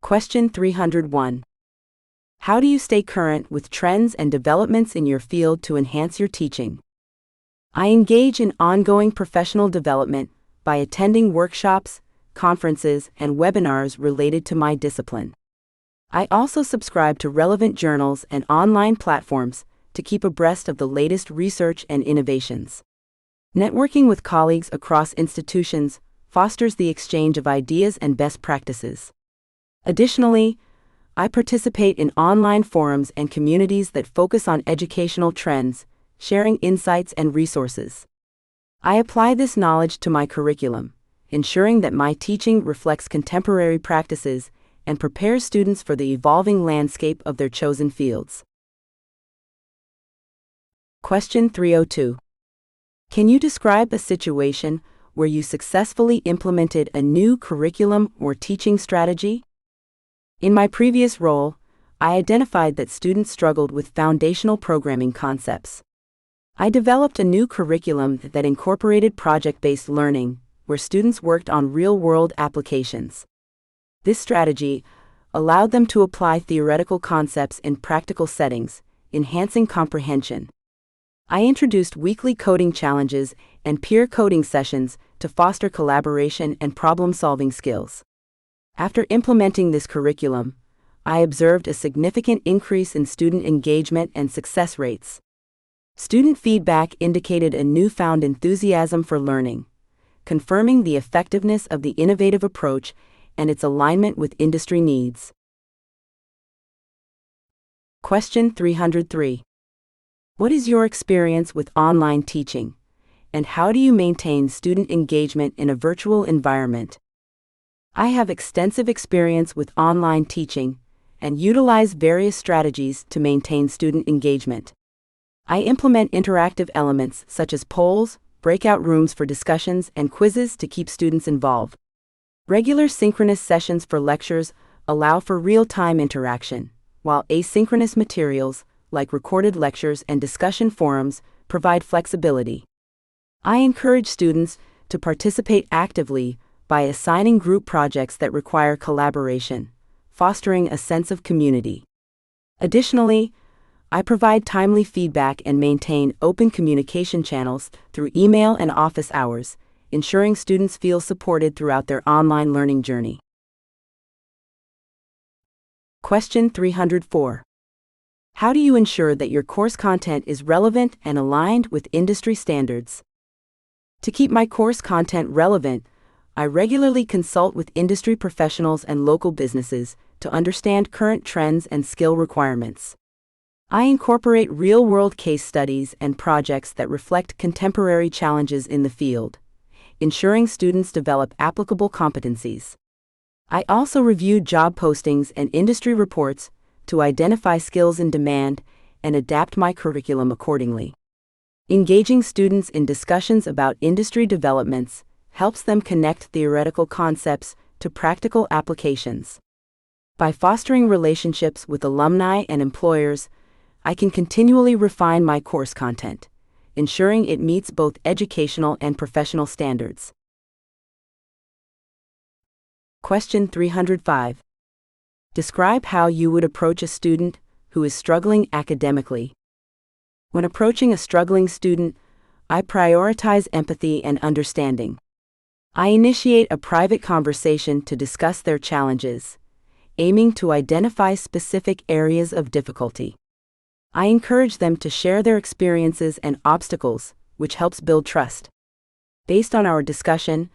Question 301. How do you stay current with trends and developments in your field to enhance your teaching? I engage in ongoing professional development by attending workshops, conferences, and webinars related to my discipline. I also subscribe to relevant journals and online platforms to keep abreast of the latest research and innovations. Networking with colleagues across institutions fosters the exchange of ideas and best practices. Additionally, I participate in online forums and communities that focus on educational trends, sharing insights and resources. I apply this knowledge to my curriculum, ensuring that my teaching reflects contemporary practices and prepares students for the evolving landscape of their chosen fields. Question 302. Can you describe a situation where you successfully implemented a new curriculum or teaching strategy? In my previous role, I identified that students struggled with foundational programming concepts. I developed a new curriculum that incorporated project-based learning, where students worked on real-world applications. This strategy allowed them to apply theoretical concepts in practical settings, enhancing comprehension. I introduced weekly coding challenges and peer coding sessions to foster collaboration and problem-solving skills. After implementing this curriculum, I observed a significant increase in student engagement and success rates. Student feedback indicated a newfound enthusiasm for learning, confirming the effectiveness of the innovative approach and its alignment with industry needs. Question 303. What is your experience with online teaching, and how do you maintain student engagement in a virtual environment? I have extensive experience with online teaching and utilize various strategies to maintain student engagement. I implement interactive elements such as polls, breakout rooms for discussions, and quizzes to keep students involved. Regular synchronous sessions for lectures allow for real-time interaction, while asynchronous materials, like recorded lectures and discussion forums, provide flexibility. I encourage students to participate actively by assigning group projects that require collaboration, fostering a sense of community. Additionally, I provide timely feedback and maintain open communication channels through email and office hours, ensuring students feel supported throughout their online learning journey. Question 304. How do you ensure that your course content is relevant and aligned with industry standards? To keep my course content relevant, I regularly consult with industry professionals and local businesses to understand current trends and skill requirements. I incorporate real-world case studies and projects that reflect contemporary challenges in the field, ensuring students develop applicable competencies. I also review job postings and industry reports to identify skills in demand and adapt my curriculum accordingly. Engaging students in discussions about industry developments helps them connect theoretical concepts to practical applications. By fostering relationships with alumni and employers, I can continually refine my course content, ensuring it meets both educational and professional standards. Question 305. Describe how you would approach a student who is struggling academically. When approaching a struggling student, I prioritize empathy and understanding. I initiate a private conversation to discuss their challenges, aiming to identify specific areas of difficulty. I encourage them to share their experiences and obstacles, which helps build trust. Based on our discussion,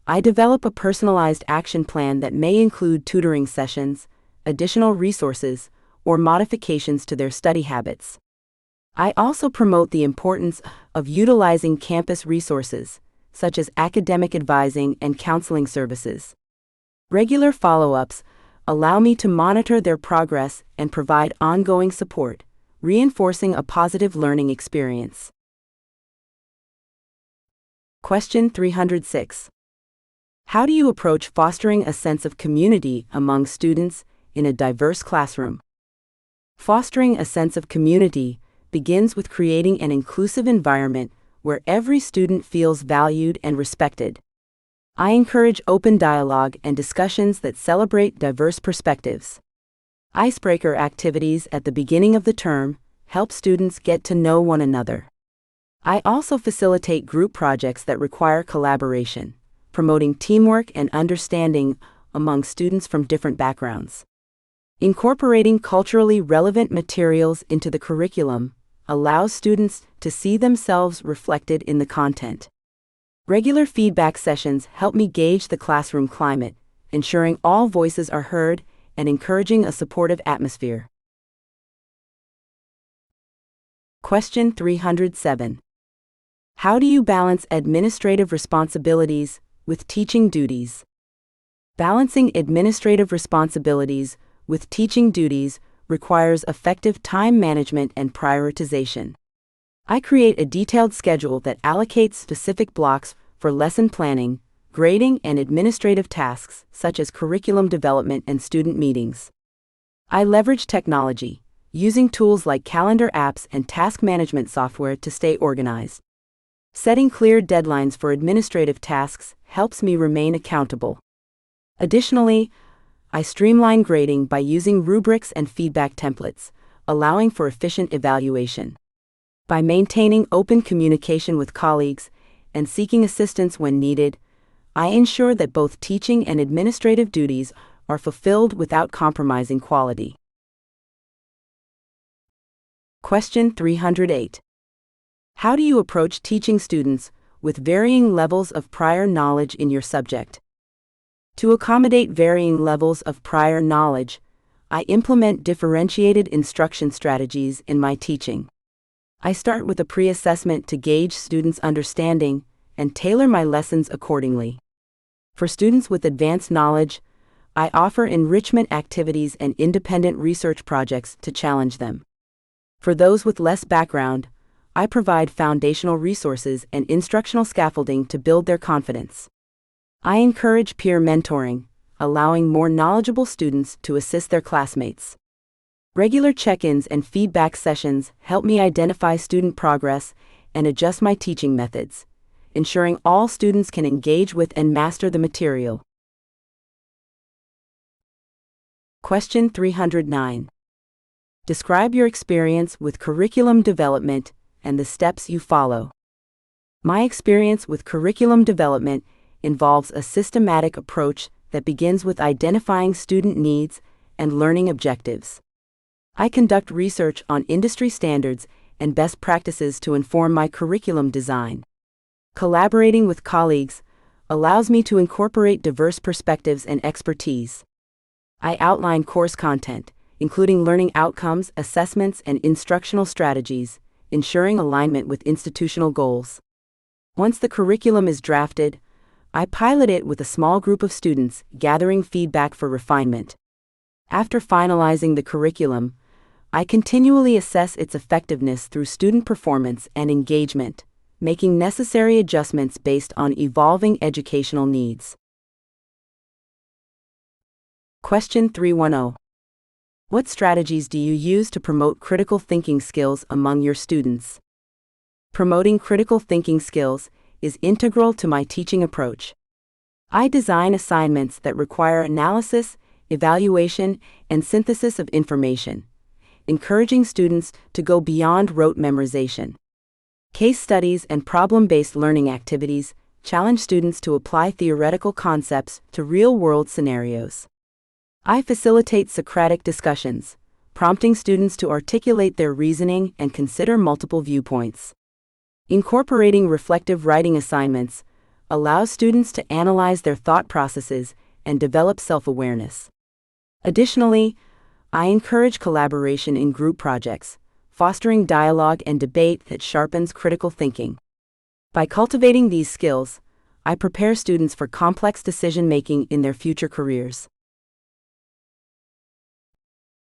I develop a personalized action plan that may include tutoring sessions, additional resources, or modifications to their study habits. I also promote the importance of utilizing campus resources, such as academic advising and counseling services. Regular follow-ups allow me to monitor their progress and provide ongoing support, reinforcing a positive learning experience. Question 306. How do you approach fostering a sense of community among students in a diverse classroom? Fostering a sense of community begins with creating an inclusive environment where every student feels valued and respected. I encourage open dialogue and discussions that celebrate diverse perspectives. Icebreaker activities at the beginning of the term help students get to know one another. I also facilitate group projects that require collaboration, promoting teamwork and understanding among students from different backgrounds. Incorporating culturally relevant materials into the curriculum allows students to see themselves reflected in the content. Regular feedback sessions help me gauge the classroom climate, ensuring all voices are heard and encouraging a supportive atmosphere. Question 307. How do you balance administrative responsibilities with teaching duties? Balancing administrative responsibilities with teaching duties requires effective time management and prioritization. I create a detailed schedule that allocates specific blocks for lesson planning, grading, and administrative tasks such as curriculum development and student meetings. I leverage technology, using tools like calendar apps and task management software to stay organized. Setting clear deadlines for administrative tasks helps me remain accountable. Additionally, I streamline grading by using rubrics and feedback templates, allowing for efficient evaluation. By maintaining open communication with colleagues and seeking assistance when needed, I ensure that both teaching and administrative duties are fulfilled without compromising quality. Question 308. How do you approach teaching students with varying levels of prior knowledge in your subject? To accommodate varying levels of prior knowledge, I implement differentiated instruction strategies in my teaching. I start with a pre-assessment to gauge students' understanding and tailor my lessons accordingly. For students with advanced knowledge, I offer enrichment activities and independent research projects to challenge them. For those with less background, I provide foundational resources and instructional scaffolding to build their confidence. I encourage peer mentoring, allowing more knowledgeable students to assist their classmates. Regular check-ins and feedback sessions help me identify student progress and adjust my teaching methods, ensuring all students can engage with and master the material. Question 309. Describe your experience with curriculum development and the steps you follow. My experience with curriculum development involves a systematic approach that begins with identifying student needs and learning objectives. I conduct research on industry standards and best practices to inform my curriculum design. Collaborating with colleagues allows me to incorporate diverse perspectives and expertise. I outline course content, including learning outcomes, assessments, and instructional strategies, ensuring alignment with institutional goals. Once the curriculum is drafted, I pilot it with a small group of students, gathering feedback for refinement. After finalizing the curriculum, I continually assess its effectiveness through student performance and engagement, making necessary adjustments based on evolving educational needs. Question 310. What strategies do you use to promote critical thinking skills among your students? Promoting critical thinking skills is integral to my teaching approach. I design assignments that require analysis, evaluation, and synthesis of information, encouraging students to go beyond rote memorization. Case studies and problem-based learning activities challenge students to apply theoretical concepts to real-world scenarios. I facilitate Socratic discussions, prompting students to articulate their reasoning and consider multiple viewpoints. Incorporating reflective writing assignments allows students to analyze their thought processes and develop self-awareness. Additionally, I encourage collaboration in group projects, fostering dialogue and debate that sharpens critical thinking. By cultivating these skills, I prepare students for complex decision-making in their future careers.